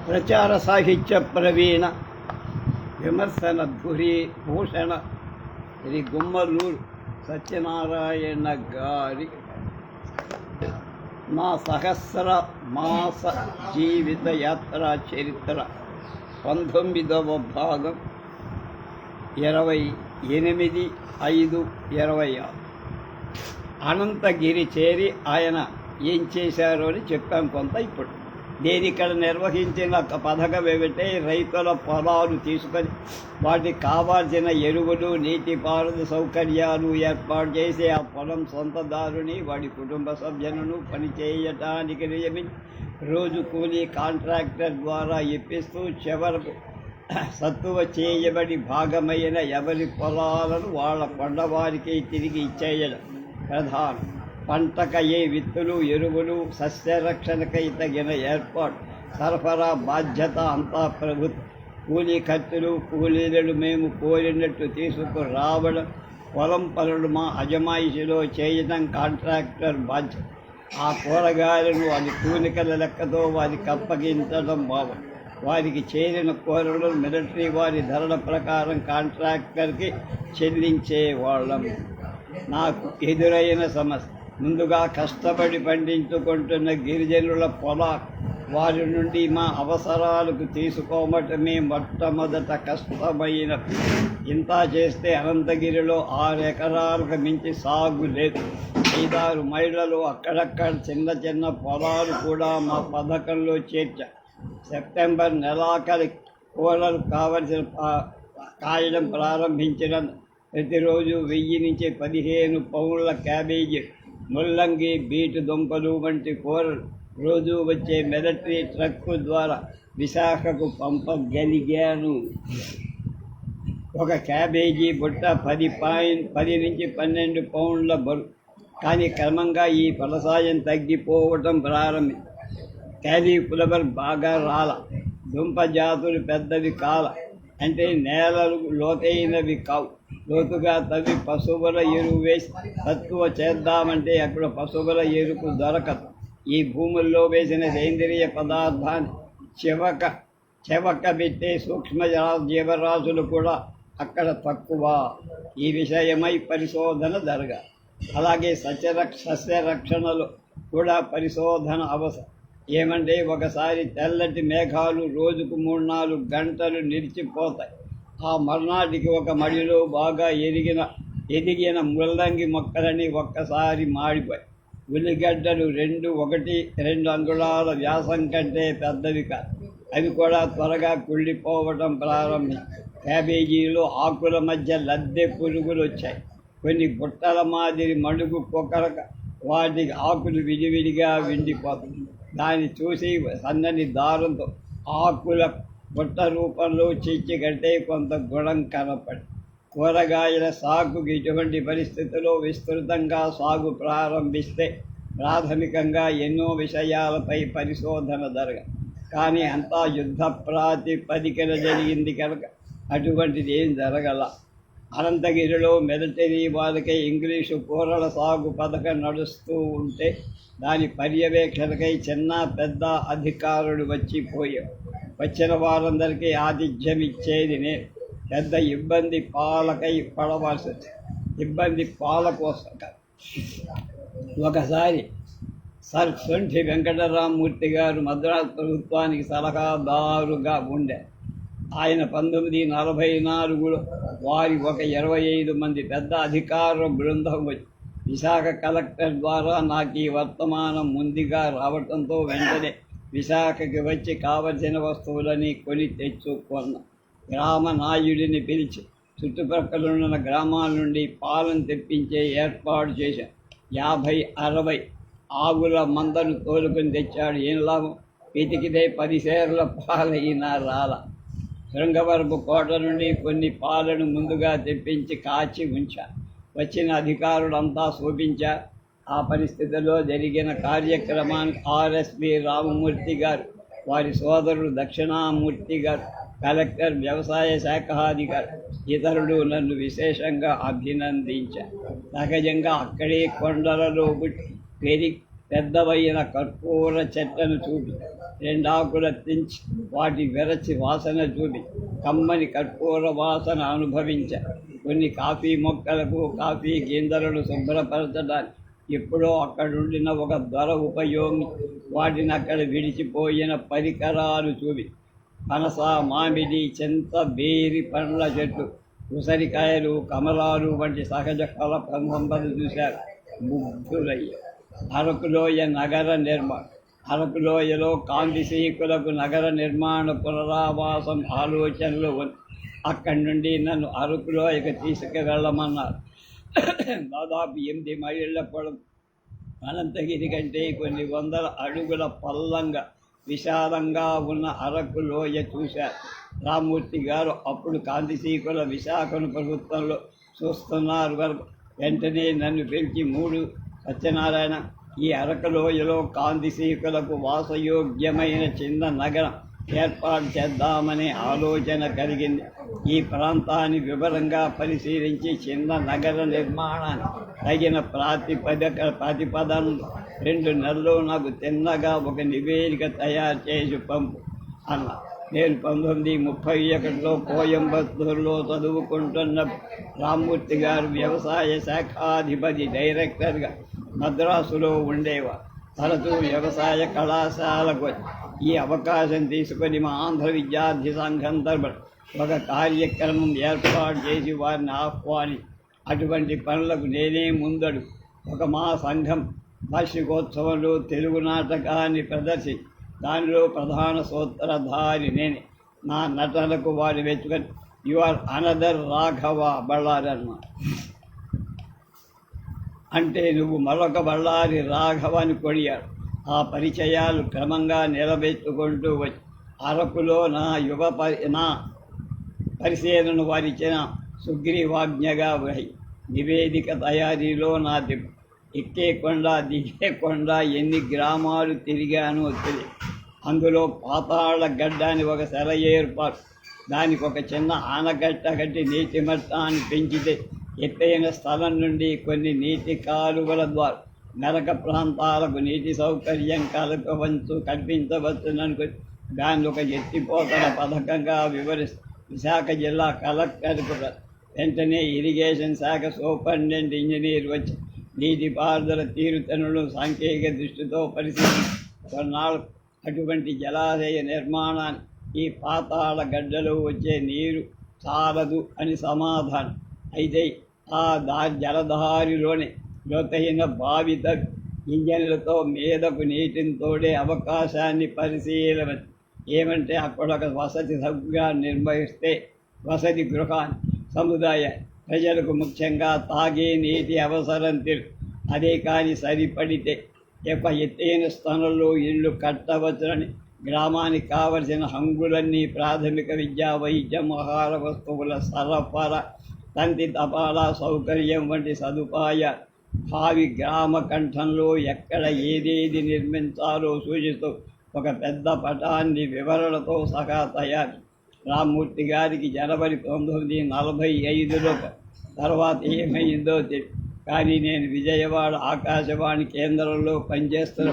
ప్రచార సాహిత్య ప్రవీణ విమర్శన భూషణ శ్రీ గుమ్మలూరు సత్యనారాయణ గారి నా సహస్ర మాస జీవిత యాత్రా చరిత్ర 19వ భాగం 28/5/26 అనంతగిరి చేరి ఆయన ఏం చేశారో అని చెప్పాం కొంత. ఇప్పుడు నేను ఇక్కడ నిర్వహించిన పథకం ఏమిటంటే రైతుల పొలాలు తీసుకొని వాటికి కావాల్సిన ఎరువులు, నీటిపారుదల సౌకర్యాలు ఏర్పాటు చేసి ఆ పొలం సొంతదారుని వాడి కుటుంబ సభ్యులను పనిచేయటానికి నియమించి రోజు కూలీ కాంట్రాక్టర్ ద్వారా ఇప్పిస్తూ చివరకు సత్తువ చేయబడి భాగమైన ఎవరి పొలాలను వాళ్ళ కొండవారికి తిరిగి ఇచ్చేయడం ప్రధానం. పంటకయ్యే విత్తులు, ఎరువులు, సస్యరక్షణకై తగిన ఏర్పాటు, సరఫరా బాధ్యత అంతా ప్రభుత్వం. కూలీ ఖర్చులు, కూలీలను మేము కోరినట్టు తీసుకురావడం, పొలం పనులు మా అజమాయిషిలో చేయడం కాంట్రాక్టర్ బాధ్యత. ఆ కూరగాయలను వారి కూలికల లెక్కతో వారికి అప్పగించడం బాగుంది. వారికి చేరిన కూరలను మిలిటరీ వారి ధరల ప్రకారం కాంట్రాక్టర్కి చెల్లించేవాళ్ళం. నాకు ఎదురైన సమస్య, ముందుగా కష్టపడి పండించుకుంటున్న గిరిజనుల పొలాలు వారి నుండి మా అవసరాలకు తీసుకోవటమే మొట్టమొదట కష్టమైన. ఇంత చేస్తే అనంతగిరిలో 6 ఎకరాలకు మించి సాగు లేదు. 5-6 మైళ్ళలో అక్కడక్కడ చిన్న చిన్న పొలాలు కూడా మా పథకంలో చేర్చాం. సెప్టెంబర్ నెలాఖరి కూరలు కావలసిన కాయడం ప్రారంభించిన ప్రతిరోజు 1000 నుంచి 15 పౌండ్ల క్యాబేజీ, ముల్లంగి, బీటు దుంపలు వంటి కూరలు రోజు వచ్చే మిలిటరీ ట్రక్కు ద్వారా విశాఖకు పంపగలిగాను. ఒక క్యాబేజీ బుట్ట 10 నుంచి 12 పౌండ్ల బరువు. కానీ క్రమంగా ఈ ఫలసాయం తగ్గిపోవటం ప్రారంభించింది. క్యాలీఫ్లవర్ బాగా రాల, దుంప జాతులు పెద్దవి కాల, అంటే నేలలు లోతైనవి కావు. లోతుగా తవ్వి పశువుల ఎరువు వేసి తక్కువ చేద్దామంటే అక్కడ పశువుల ఎరుపు దొరకదు. ఈ భూముల్లో వేసిన సేంద్రియ పదార్థాన్ని చెవక పెట్టే సూక్ష్మ జీవరాశులు కూడా అక్కడ తక్కువ. ఈ విషయమై పరిశోధన జరగాలి. అలాగే సస్యరక్షణలో కూడా పరిశోధన అవసరం. ఏమంటే ఒకసారి తెల్లటి మేఘాలు రోజుకు 3-4 గంటలు నిలిచిపోతాయి. ఆ మర్నాటికి ఒక మడిలో బాగా ఎదిగిన ముల్లంగి మొక్కలని ఒక్కసారి మాడిపోయి ఉల్లిగడ్డలు 1-2 అంగుళాల వ్యాసం కంటే పెద్దవి కాదు. అవి కూడా త్వరగా కుళ్ళిపోవటం ప్రారంభించాయి. క్యాబేజీలో ఆకుల మధ్య లద్దె పురుగులు వచ్చాయి. కొన్ని బుట్టల మాదిరి మడుగు పొక్కరక వాటికి ఆకులు విడివిడిగా విండిపోతాయి. దాన్ని చూసి సన్నని దారంతో ఆకుల బుట్ట రూపంలో చిచ్చి కట్టే కొంత గుణం కనపడి. కూరగాయల సాగుకు ఇటువంటి పరిస్థితుల్లో విస్తృతంగా సాగు ప్రారంభిస్తే ప్రాథమికంగా ఎన్నో విషయాలపై పరిశోధన జరగాలి. కానీ అంతా యుద్ధ ప్రాతిపదికన జరిగింది కనుక అటువంటిది ఏం జరగల. అనంతగిరిలో మిలిటరీ వాళ్ళకే ఇంగ్లీషు కూరల సాగు పథకం నడుస్తూ ఉంటే దాని పర్యవేక్షణకై చిన్న పెద్ద అధికారులు వచ్చిన వారందరికీ ఆతిథ్యం ఇచ్చేది నేను. పెద్ద ఇబ్బంది పాలకై పడవలసి ఇబ్బంది పాల కోసం. ఒకసారి సర్ సొంఠి వెంకటరామమూర్తి గారు మద్రాసు ప్రభుత్వానికి సలహాదారుగా ఉండే. ఆయన 1944లో వారి ఒక 25 మంది పెద్ద అధికార బృందం వచ్చి విశాఖ కలెక్టర్ ద్వారా నాకు ఈ వర్తమానం ముందుగా రావడంతో వెంటనే విశాఖకి వచ్చి కావలసిన వస్తువులని కొని తెచ్చుకున్న గ్రామ నాయుడిని పిలిచి చుట్టుప్రక్కలున్న గ్రామాల నుండి పాలను తెప్పించే ఏర్పాటు చేశాను. 50-60 ఆవుల మందను తోలుకొని తెచ్చాడు. ఏం లాభం? వెతికితే 10 సేర్ల పాలైనా రాల. శృంగవరపు కోట నుండి కొన్ని పాలను ముందుగా తెప్పించి కాచి ఉంచారు. వచ్చిన అధికారులంతా శోభించారు. ఆ పరిస్థితిలో జరిగిన కార్యక్రమానికి ఆర్ఎస్పి రామమూర్తి గారు, వారి సోదరుడు దక్షిణామూర్తి గారు, కలెక్టర్, వ్యవసాయ శాఖాధికారి, ఇతరులు నన్ను విశేషంగా అభినందించారు. సహజంగా అక్కడే కొండలలో పెద్దవైన కర్పూర చెట్లను చూపి రెండాకుల తెంచి వాటి విరచి వాసన చూపి కమ్మని కర్పూర వాసన అనుభవించ. కొన్ని కాఫీ మొక్కలకు కాఫీ గింజలను శుభ్రపరచడానికి ఎప్పుడో అక్కడుండిన ఒక దొర ఉపయోగి వాటిని అక్కడ విడిచిపోయిన పరికరాలు చూపి పనస, మామిడి, చింత, బేరి పండ్ల చెట్లు, ఉసిరికాయలు, కమలాలు వంటి సహజ ఫల సంపద చూశారు. ముగ్ధులయ్యారు. అరకులోయ నగర నిర్మాణం. అరకులోయలో కాంతిశీకులకు నగర నిర్మాణ పునరావాసం ఆలోచనలు అక్కడి నుండి నన్ను అరకులోయకు తీసుకువెళ్ళమన్నారు. దాదాపు 8 మైళ్ళ పొడవు అనంతగిరి కంటే కొన్ని వందల అడుగుల పల్లంగా విశాలంగా ఉన్న అరకు లోయ చూశారు. రామ్మూర్తి గారు అప్పుడు కాంతిశీకుల విశాఖను ప్రభుత్వంలో చూస్తున్నారు వరకు వెంటనే నన్ను పిలిచి, 3 సత్యనారాయణ, ఈ అరకు లోయలో కాంతిశీకులకు వాసయోగ్యమైన చిన్న నగరం ఏర్పాటు చేద్దామనే ఆలోచన కలిగింది. ఈ ప్రాంతాన్ని వివరంగా పరిశీలించి చిన్న నగర నిర్మాణానికి తగిన ప్రతిపాదనలు 2 నెలల్లో నాకు తిన్నగా ఒక నివేదిక తయారు చేసి పంపు అన్న. నేను 1931లో కోయంబత్తూరులో చదువుకుంటున్న రామ్మూర్తి గారు వ్యవసాయ శాఖాధిపతి డైరెక్టర్గా మద్రాసులో ఉండేవారు. తరచూ వ్యవసాయ కళాశాలకు ఈ అవకాశం తీసుకొని మా ఆంధ్ర విద్యార్థి సంఘం తరపున ఒక కార్యక్రమం ఏర్పాటు చేసి వారిని ఆహ్వాని అటువంటి పనులకు నేనే ముందడు. మా సంఘం వార్షికోత్సవంలో తెలుగు నాటకాన్ని ప్రదర్శి దానిలో ప్రధాన సూత్రధారి నేనే. నా నటనకు వారు వెతుకొని you are another Raghava Bellary అన్నమాట. అంటే నువ్వు మరొక బళ్ళారి రాఘవని కొడియాడు. ఆ పరిచయాలు క్రమంగా నిలబెట్టుకుంటూ వచ్చి అరకులో నా పరిశీలన వారిచ్చిన సుగ్రీవాజ్ఞగా వహి నివేదిక తయారీలో నా దిగు. ఎక్కే కొండ దిగే కొండ ఎన్ని గ్రామాలు తిరిగానో తెలియదు. అందులో పాతాళ గడ్డ అని ఒక సెల ఏర్పాటు. దానికి ఒక చిన్న ఆనకట్ట కట్టి నీటి మట్టాన్ని పెంచితే ఎత్తైన స్థలం నుండి కొన్ని నీటి కాలువల ద్వారా నరక ప్రాంతాలకు నీటి సౌకర్యం కల్పించవచ్చుననుకుని దాన్ని ఒక ఎత్తిపోతల పథకంగా వివరిస్తూ విశాఖ జిల్లా కలెక్టర్కు వెంటనే ఇరిగేషన్ శాఖ సూపరింటెండెంట్ ఇంజనీర్ వచ్చి నీటిపారుదల తీరుతెన్నులు సాంకేతిక దృష్టితో పరిశీలించి కొన్నాళ్ళు అటువంటి జలాశయ నిర్మాణాన్ని ఈ పాతాళ గడ్డలో వచ్చే నీరు చాలదు అని సమాధానం. అయితే ఆ జలధారిలోనే లోతైన బావి ఇంజన్లతో మీదకు నీటిని తోడే అవకాశాన్ని పరిశీలవచ్చు. ఏమంటే అక్కడ ఒక వసతి సగ్గా నిర్వహిస్తే వసతి గృహాన్ని సముదాయ ప్రజలకు ముఖ్యంగా తాగే నీటి అవసరం తెలుసు. అదే కానీ సరిపడితే ఎత్తైన స్థానంలో ఇళ్ళు కట్టవచ్చునని గ్రామానికి కావలసిన హంగులన్నీ ప్రాథమిక విద్యా, వైద్యం, ఆహార వస్తువుల సరఫరా, తంతి తపాలా సౌకర్యం వంటి సదుపాయాలు భావి గ్రామ కంఠంలో ఎక్కడ ఏదేది నిర్మించాలో సూచిస్తూ ఒక పెద్ద పటాన్ని వివరణతో సహా తయారు. రామ్మూర్తి గారికి జనవరి 1945లో తర్వాత ఏమైందో తెలియదు. కానీ నేను విజయవాడ ఆకాశవాణి కేంద్రంలో పనిచేస్తున్న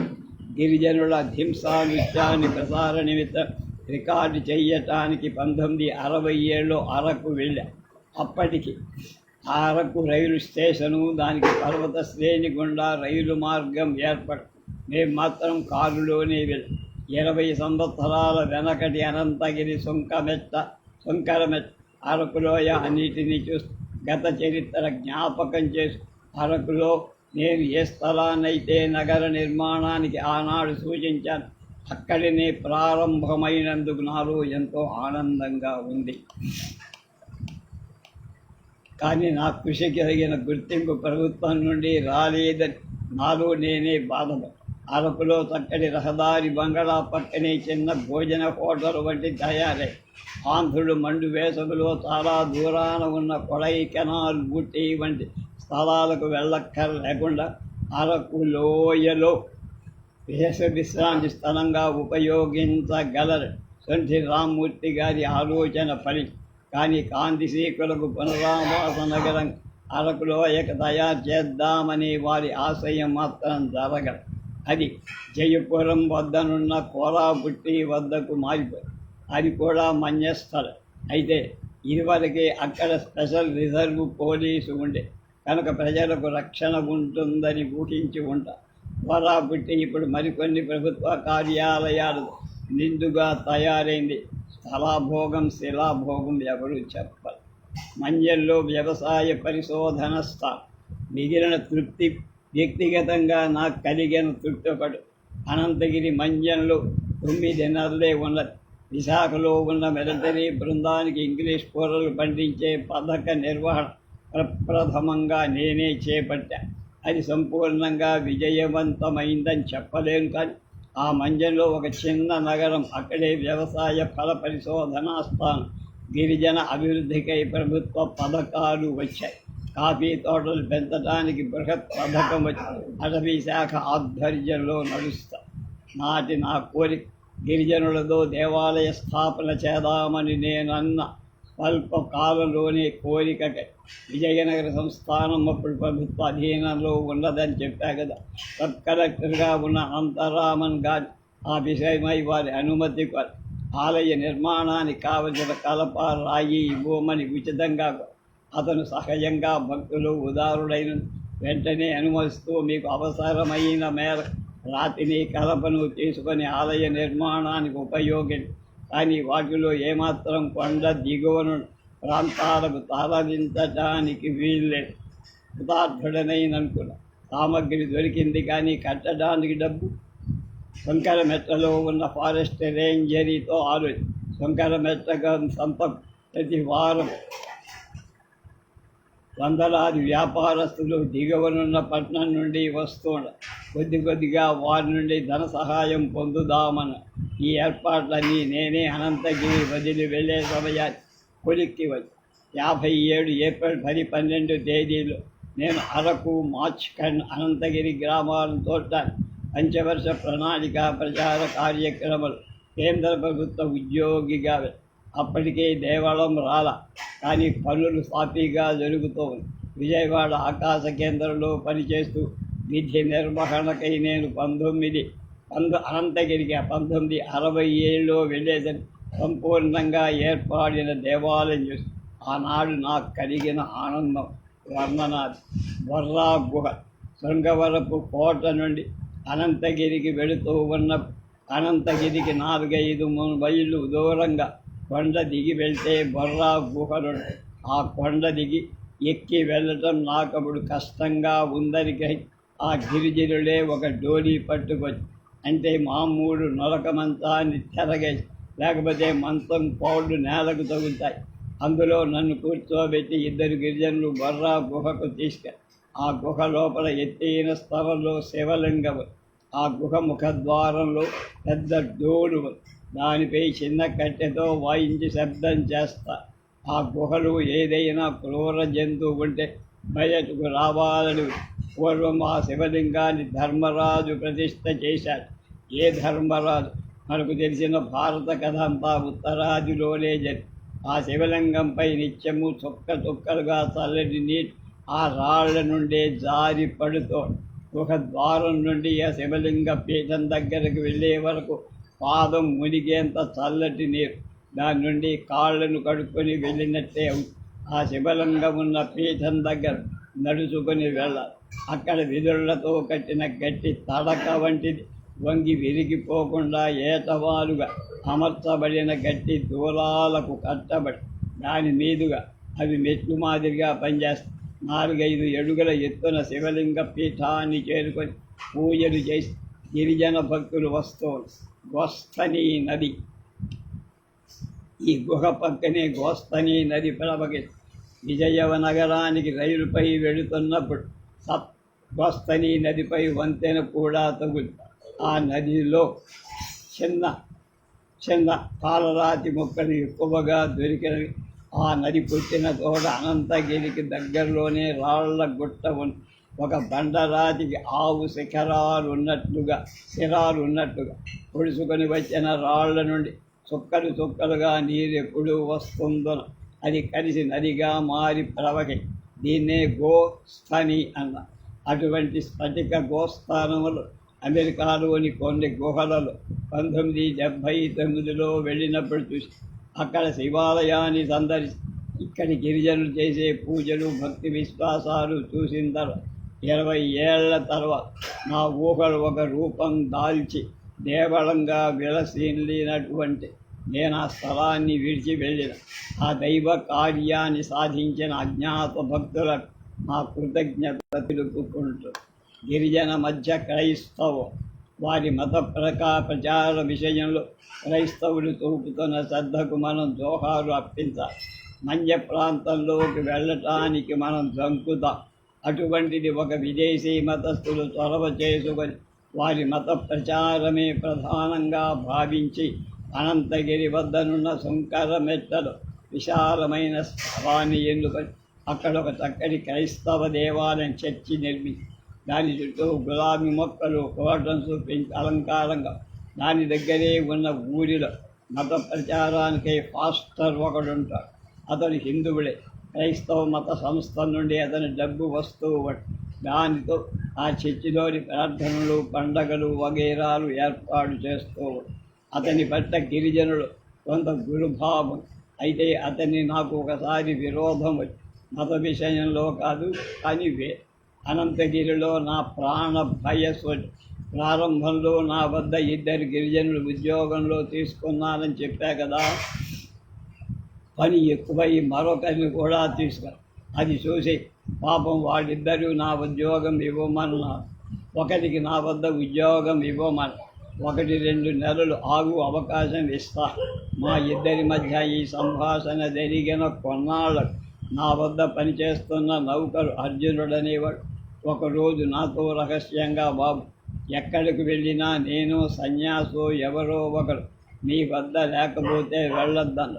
గిరిజనుల హింసా నృత్యాన్ని ప్రసార నిమిత్తం రికార్డు చేయటానికి 1967లో అరకు వెళ్ళా. అప్పటికి ఆ అరకు రైలు స్టేషను, దానికి పర్వత శ్రేణి గుండా రైలు మార్గం ఏర్పడు. మేము మాత్రం కారులోనే వెళ్ళి 20 సంవత్సరాల వెనకటి అనంతగిరి సుంకరమెట్ట అరకులోయ అన్నిటినీ చూస్తూ గత చరిత్ర జ్ఞాపకం చేస్తూ అరకులో నేను ఏ స్థలాన్నైతే నగర నిర్మాణానికి ఆనాడు సూచించాను అక్కడినే ప్రారంభమైనందుకు నాలో ఎంతో ఆనందంగా ఉంది. కానీ నా కృషికి తగిన గుర్తింపు ప్రభుత్వం నుండి రాలేదని నాలో నేనే బాధపడ్డాను. అరకులో చక్కటి రహదారి, బంగళా పక్కనే చిన్న భోజన హోటల్ వంటి తయారై ఆంధ్రుడు మండు వేసవిలో చాలా దూరాన ఉన్న కొడైకెనాల్, ఊటీ వంటి స్థలాలకు వెళ్ళక్కర లేకుండా అరకు లోయలో విశ్రాంతి స్థలంగా ఉపయోగించగలరు. సొంటి రామ్మూర్తి గారి ఆలోచన ఫలి. కానీ కాంతిశీకులకు పునరావాస నగరం అరకులోయకు తయారు చేద్దామని వారి ఆశయం మాత్రం జరగదు. అది జయపురం వద్దనున్న కోరాపుట్టి వద్దకు మారిపోయి అది కూడా మన్యస్థలం. అయితే ఇదివరకే అక్కడ స్పెషల్ రిజర్వ్ పోలీసు ఉండే కనుక ప్రజలకు రక్షణ ఉంటుందని ఊహించి ఉంటా. కోరాపుట్టి ఇప్పుడు మరికొన్ని ప్రభుత్వ కార్యాలయాలు నిండుగా తయారైంది. స్థలాభోగం శిలాభోగం ఎవరు చెప్పరు. మన్యంలో వ్యవసాయ పరిశోధన స్థానం. మిగిలిన తృప్తి వ్యక్తిగతంగా నాకు కలిగిన తృప్తి ఒకటి. అనంతగిరి మన్యంలో 9 నెలలే ఉన్నది. విశాఖలో ఉన్న మిలిటరీ బృందానికి ఇంగ్లీష్ కూరలు పండించే పథక నిర్వహణ ప్రప్రథమంగా నేనే చేపట్టా. అది సంపూర్ణంగా విజయవంతమైందని చెప్పలేను, కానీ ఆ మధ్యలో ఒక చిన్న నగరం, అక్కడే వ్యవసాయ ఫల పరిశోధనా స్థానం. గిరిజన అభివృద్ధికై ప్రభుత్వ పథకాలు వచ్చాయి. కాఫీ తోటలు పెంచడానికి బృహత్ పథకం వచ్చి అటవీ శాఖ ఆధ్వర్యంలో నడుస్తా. నాటి నా కోరిక గిరిజనులతో దేవాలయ స్థాపన చేద్దామని నేనన్న స్వల్ప కాలంలోనే కోరికకై విజయనగర సంస్థానం అప్పుడు ప్రభుత్వ అధీనంలో ఉన్నదని చెప్పా కదా. సబ్ కలెక్టర్గా ఉన్న అనంతరామన్ గారి ఆ విషయమై వారి అనుమతి కోరి ఆలయ నిర్మాణానికి కావలసిన కలప రాయి ఇవ్వమని ఉచితంగా అతను సహజంగా భక్తులు ఉదారుడైన వెంటనే అనుమతిస్తూ మీకు అవసరమైన మేర రాతిని కలపను తీసుకొని ఆలయ నిర్మాణానికి ఉపయోగించి, కానీ వాటిలో ఏమాత్రం కొండ దిగువన ప్రాంతాలకు తరలించడానికి వీల్లేదు. కృతార్థుడనైననుకున్న సామగ్రి దొరికింది, కానీ కట్టడానికి డబ్బు. శంకరమెట్టలో ఉన్న ఫారెస్ట్ రేంజరీతో ఆలోచి శంకరమెట్టగా సంత ప్రతి వారం వందలాది వ్యాపారస్తులు దిగువనున్న పట్నం నుండి వస్తుండ కొద్ది కొద్దిగా వారి నుండి ధన సహాయం పొందుదామని ఈ ఏర్పాట్లన్నీ నేనే అనంతగిరి వదిలి వెళ్ళే సమయాన్ని కొలిక్కి వచ్చి 57 ఏప్రిల్ 10, 12 తేదీలో నేను అరకు, మార్చ్ఖండ్, అనంతగిరి గ్రామాలను చూడటానికి పంచవర్ష ప్రణాళిక ప్రచార కార్యక్రమాలు కేంద్ర ప్రభుత్వ ఉద్యోగిగా అప్పటికే దేవాలయం రాల, కానీ పనులు సాఫీగా జరుగుతూ ఉంది. విజయవాడ ఆకాశ కేంద్రంలో పనిచేస్తూ విధి నిర్వహణకై నేను అనంతగిరికి 1967లో వెళ్ళేదని సంపూర్ణంగా ఏర్పడిన దేవాలయం చూసి ఆనాడు నాకు కలిగిన ఆనందం వర్ణనాది. బొర్రా గుహ శృంగవరపు కోట నుండి అనంతగిరికి వెళుతూ ఉన్న అనంతగిరికి 4-5 మైళ్ళు దూరంగా కొండ దిగి వెళ్తే బొర్రా గుహలు. ఆ కొండ దిగి ఎక్కి వెళ్ళటం నాకప్పుడు కష్టంగా ఉందని గ్రహించి ఆ గిరిజనులే ఒక డోలీ పట్టుకొచ్చి, అంటే మామూలు నొలక మంచాన్ని తెరగేసి, లేకపోతే మంచం పౌళ్ళు నేలకు తగులుతాయి, అందులో నన్ను కూర్చోబెట్టి 2 గిరిజనులు బొర్రా గుహకు తీసుకెళ్ళి ఆ గుహ లోపల ఎత్తైన స్థలంలో శివలింగం, ఆ గుహ ముఖద్వారంలో పెద్ద డోలు, దానిపై చిన్న కట్టెతో వాయించి శబ్దం చేస్తా. ఆ గుహలు ఏదైనా క్రూర జంతువు ఉంటే బయటకు రావాలని పూర్వం ఆ శివలింగాన్ని ధర్మరాజు ప్రతిష్ఠ చేశాడు. ఏ ధర్మరాజు? మనకు తెలిసిన భారత కథ అంతా ఉత్తరాదిలోనే జరిగి ఆ శివలింగంపై నిత్యము చుక్క చుక్కలుగా చల్లటి నీటి ఆ రాళ్ల నుండే జారి పడుతూ గుహ ద్వారం నుండి ఆ శివలింగ పీఠం దగ్గరకు వెళ్ళే వరకు పాదం మునిగేంత చల్లటి నీరు. దాని నుండి కాళ్ళను కడుక్కొని వెళ్ళినట్టే ఆ శివలింగం ఉన్న పీఠం దగ్గర నడుచుకొని వెళ్ళాలి. అక్కడ విధులతో కట్టిన గట్టి తడక వంటిది వంగి విరిగిపోకుండా ఏటవాలుగా అమర్చబడిన గట్టి దూలాలకు కట్టబడి దాని మీదుగా అవి మెట్లు మాదిరిగా పనిచేస్తాయి. 4-5 అడుగుల ఎత్తున శివలింగ పీఠాన్ని చేరుకొని పూజలు చేసి గిరిజన భక్తులు వస్తూ గోస్తని నది, ఈ గుహ పక్కనే గోస్తని నది ప్రవహిస్తుంది. విజయనగరానికి రైలుపై వెళుతున్నప్పుడు గోస్తని నదిపై వంతెన కూడా తగులుతుంది. ఆ నదిలో చిన్న చిన్న పాలరాతి మొక్కలు ఎక్కువగా దొరికినవి. ఆ నది పుట్టిన తోట అనంతగిరికి దగ్గరలోనే రాళ్ల గుట్ట ఉంది. ఒక బండరాతికి ఆవు శిరాలున్నట్టుగా పొడుచుకొని వచ్చిన రాళ్ల నుండి చుక్కలు చుక్కలుగా నీరు ఎప్పుడు వస్తుందో అది కలిసి నదిగా మారి ప్రవహి. దీన్నే గోస్థని అన్న. అటువంటి స్ఫటిక గోస్థానములు అమెరికాలోని కొన్ని గుహలలో 1979లో వెళ్ళినప్పుడు చూసి అక్కడ శివాలయాన్ని సందర్శి ఇక్కడి గిరిజనులు చేసే పూజలు భక్తి విశ్వాసాలు చూసిన తర్వాత 20 ఏళ్ల తర్వాత నా ఊహలు ఒక రూపం దాల్చి దేవళంగా విలసిల్లినటువంటి నేను ఆ స్థలాన్ని విడిచి వెళ్ళిన ఆ దైవ కార్యాన్ని సాధించిన అజ్ఞాత భక్తులకు మా కృతజ్ఞత తెలుపుకుంటూ గిరిజన మధ్య క్రైస్తవం వారి మత ప్రచార విషయంలో క్రైస్తవులు చూపుతున్న శ్రద్ధకు మనం జోహారు అర్పించాలి. మధ్య ప్రాంతంలోకి వెళ్ళటానికి మనం జంకుతాం. అటువంటిది ఒక విదేశీ మతస్థులు చొరవ చేసుకొని వారి మత ప్రచారమే ప్రధానంగా భావించి అనంతగిరి వద్దనున్న శంకర మెట్టలో విశాలమైన స్థలాన్ని ఎన్నుకొని అక్కడ ఒక చక్కటి క్రైస్తవ దేవాలయం చర్చి నిర్మించి దాని చుట్టూ గులాబీ మొక్కలు కోటన్స్ పెంచి అలంకారంగా దాని దగ్గరే ఉన్న ఊరిలో మత ప్రచారానికి పాస్టర్ ఒకడుంటాడు. అతడు హిందువుడే. క్రైస్తవ మత సంస్థ నుండి అతని డబ్బు వస్తువు దానితో ఆ చర్చిలోని ప్రార్థనలు పండగలు వగైరాలు ఏర్పాటు చేస్తూ అతని పట్ల గిరిజనులు కొంత గురుభావం. అయితే అతన్ని నాకు ఒకసారి విరోధం వచ్చి మత విషయంలో కాదు కానీ అనంతగిరిలో నా ప్రాణ భయస్సు ప్రారంభంలో నా వద్ద 2 గిరిజనులు ఉద్యోగంలో తీసుకున్నానని చెప్పా కదా. పని ఎక్కువై మరొకరిని కూడా తీసుకుని అది చూసి పాపం వాళ్ళిద్దరూ నా ఉద్యోగం ఇవ్వమన్నారు. ఒకరికి నా వద్ద ఉద్యోగం ఇవ్వమని 1-2 నెలలు ఆగు అవకాశం ఇస్తా. మా ఇద్దరి మధ్య ఈ సంభాషణ జరిగిన కొన్నాళ్ళకు నా వద్ద పనిచేస్తున్న నౌకరు అర్జునుడనేవాడు ఒకరోజు నాతో రహస్యంగా, బాబు ఎక్కడికి వెళ్ళినా నేను సన్యాసో ఎవరో ఒకరు మీ వద్ద లేకపోతే వెళ్ళొద్దన్న.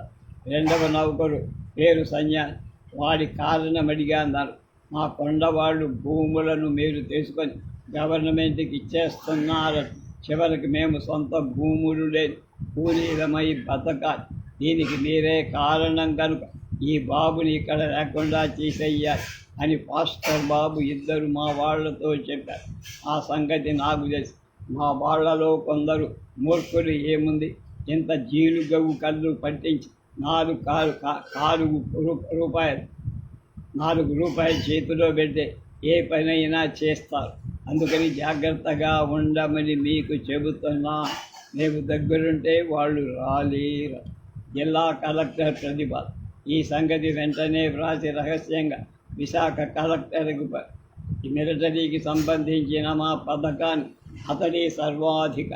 రెండవ నౌకరు పేరు సన్యాసి. వాడి కారణం అడిగాన్నారు. మా కొండవాళ్ళు భూములను మీరు తీసుకొని గవర్నమెంట్కి ఇచ్చేస్తున్నారని. చివరికి మేము సొంత భూములు లేని కూలీలమై బతకాలి. దీనికి మీరే కారణం కనుక ఈ బాబుని ఇక్కడ లేకుండా తీసేయాలి అని పాస్టర్ బాబు ఇద్దరు మా వాళ్లతో చెప్పారు. ఆ సంగతి నాకు తెలుసు. మా వాళ్లలో కొందరు మూర్ఖులు ఏముంది, ఇంత జీలుగవు కళ్ళు పట్టించి 4 రూపాయలు చేతిలో పెడితే ఏ పనైనా చేస్తారు. అందుకని జాగ్రత్తగా ఉండమని మీకు చెబుతున్నా. రేపు దగ్గరుంటే వాళ్ళు రాలేరు. జిల్లా కలెక్టర్ ప్రతిపాదన. ఈ సంగతి వెంటనే వ్రాసి రహస్యంగా విశాఖ కలెక్టర్కు ఈ మిలిటరీకి సంబంధించిన మా పథకాన్ని అతడి సర్వాధిక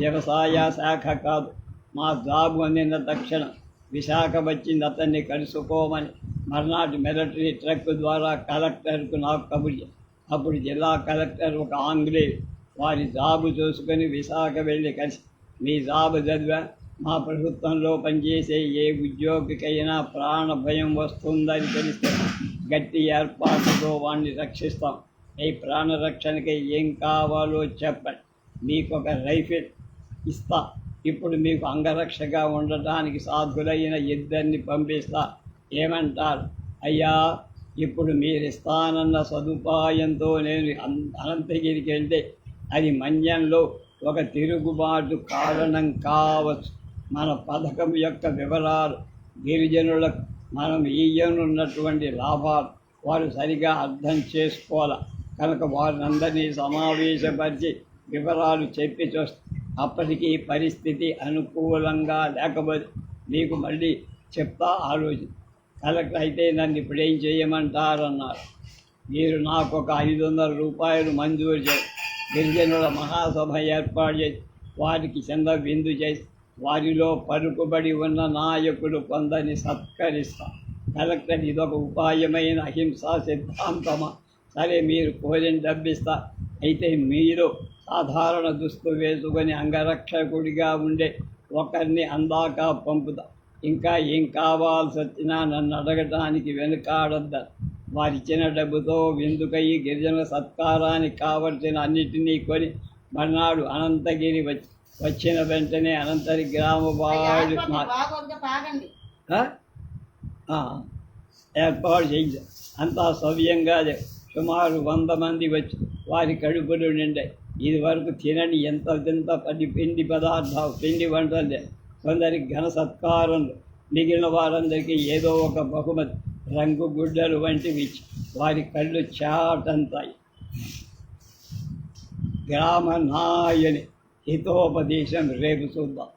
వ్యవసాయ శాఖ కాదు. మా జాబు అందిన తక్షణం విశాఖ వచ్చింది అతన్ని కలుసుకోమని మర్నాటి మిలిటరీ ట్రక్ ద్వారా కలెక్టర్కు నాకు కబురు. అప్పుడు జిల్లా కలెక్టర్ ఒక ఆంగ్లేయుడు వారి జాబు చూసుకొని విశాఖ వెళ్ళి కలిసి, మీ జాబు చదివా, మా ప్రభుత్వంలో పనిచేసే ఏ ఉద్యోగికైనా ప్రాణ భయం వస్తుందని తెలిస్తే గట్టి ఏర్పాటుతో వాడిని రక్షిస్తాం. ఈ ప్రాణరక్షణకి ఏం కావాలో చెప్పండి, మీకు ఒక రైఫిల్ ఇస్తా. ఇప్పుడు మీకు అంగరక్షగా ఉండటానికి సాధులైన 2 పంపిస్తా. ఏమంటారు? అయ్యా, ఇప్పుడు మీరు ఇస్తానన్న సదుపాయంతో నేను అనంతగిరికి వెళ్తే అది మన్యంలో ఒక తిరుగుబాటు కారణం కావచ్చు. మన పథకం యొక్క వివరాలు గిరిజనులకు మనం ఇయ్యనున్నటువంటి లాభాలు వారు సరిగా అర్థం చేసుకోవాలి కనుక వారినందరినీ సమావేశపరిచి వివరాలు చెప్పి చూస్తారు. అప్పటికీ పరిస్థితి అనుకూలంగా లేకపోతే మీకు మళ్ళీ చెప్తా ఆలోచన. కలెక్టర్ అయితే నన్ను ఇప్పుడేం చేయమంటారన్నారు. మీరు నాకు ఒక 500 రూపాయలు మంజూరు చేసి గిరిజనుల మహాసభ ఏర్పాటు చేసి వారికి చిన్న విందు చేసి వారిలో పలుకుబడి ఉన్న నాయకులు కొందరిని సత్కరిస్తాం. కలెక్టర్ ఇదొక ఉపాయమైన అహింసా సిద్ధాంతమా? సరే, మీరు కోరిన డబ్బిస్తా. అయితే మీరు సాధారణ దుస్తు వేసుకొని అంగరక్షకుడిగా ఉండే ఒకరిని అందాక పంపుతా. ఇంకా ఏం కావాల్సి వచ్చినా నన్ను అడగటానికి వెనుకాడొద్దని. వారిచ్చిన డబ్బుతో విందుకయ్యి గిరిజనుల సత్కారానికి కావలసిన అన్నిటినీ కొని మర్నాడు అనంతగిరి వచ్చిన వెంటనే అనంతరి గ్రామ వాడు ఏర్పాటు చేయించారు. అంతా సవ్యంగా సుమారు 100 మంది వచ్చి వారి కడుపులు నిండాయి. ఇది వరకు తినని ఎంత పిండి పదార్థాలు పిండి వంటలే. కొందరికి ఘన సత్కారంలో మిగిలిన వారందరికీ ఏదో ఒక బహుమతి, రంగు గుడ్డలు వంటివి ఇచ్చి వారి కళ్ళు చాటంతాయి. గ్రామ నాయని హితోపదేశం రేపు చూద్దాం.